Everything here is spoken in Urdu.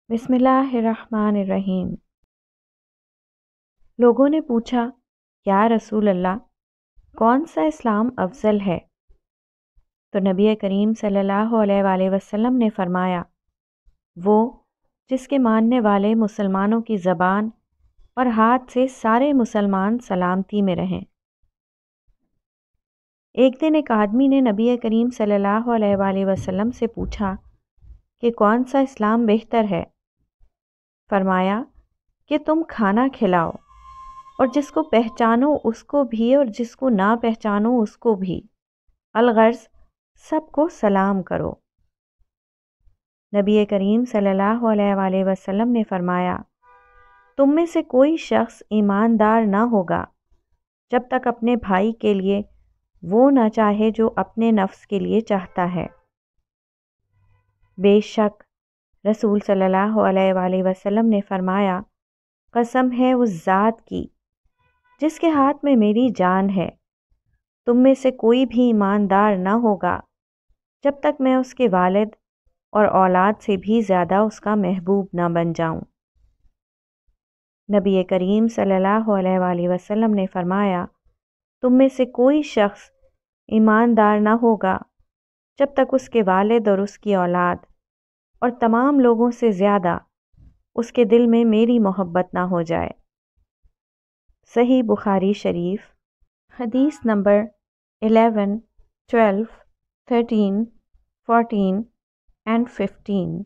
بسم اللہ الرحمن الرحیم۔ لوگوں نے پوچھا، یا رسول اللہ، کون سا اسلام افضل ہے؟ تو نبی کریم صلی اللہ علیہ وآلہ وسلم نے فرمایا، وہ جس کے ماننے والے مسلمانوں کی زبان اور ہاتھ سے سارے مسلمان سلامتی میں رہیں۔ ایک دن ایک آدمی نے نبی کریم صلی اللہ علیہ وآلہ وسلم سے پوچھا کہ کون سا اسلام بہتر ہے؟ فرمایا کہ تم کھانا کھلاؤ اور جس کو پہچانو اس کو بھی اور جس کو نہ پہچانو اس کو بھی، الغرض سب کو سلام کرو۔ نبی کریم صلی اللہ علیہ وآلہ وسلم نے فرمایا، تم میں سے کوئی شخص ایماندار نہ ہوگا جب تک اپنے بھائی کے لیے وہ نہ چاہے جو اپنے نفس کے لیے چاہتا ہے۔ بے شک رسول صلی اللہ علیہ وآلہ وسلم نے فرمایا، قسم ہے اس ذات کی جس کے ہاتھ میں میری جان ہے، تم میں سے کوئی بھی ایماندار نہ ہوگا جب تک میں اس کے والد اور اولاد سے بھی زیادہ اس کا محبوب نہ بن جاؤں۔ نبی کریم صلی اللہ علیہ وآلہ وسلم نے فرمایا، تم میں سے کوئی شخص ایماندار نہ ہوگا جب تک اس کے والد اور اس کی اولاد اور تمام لوگوں سے زیادہ اس کے دل میں میری محبت نہ ہو جائے۔ صحیح بخاری شریف، حدیث نمبر 11، 12، 13، 14 and 15۔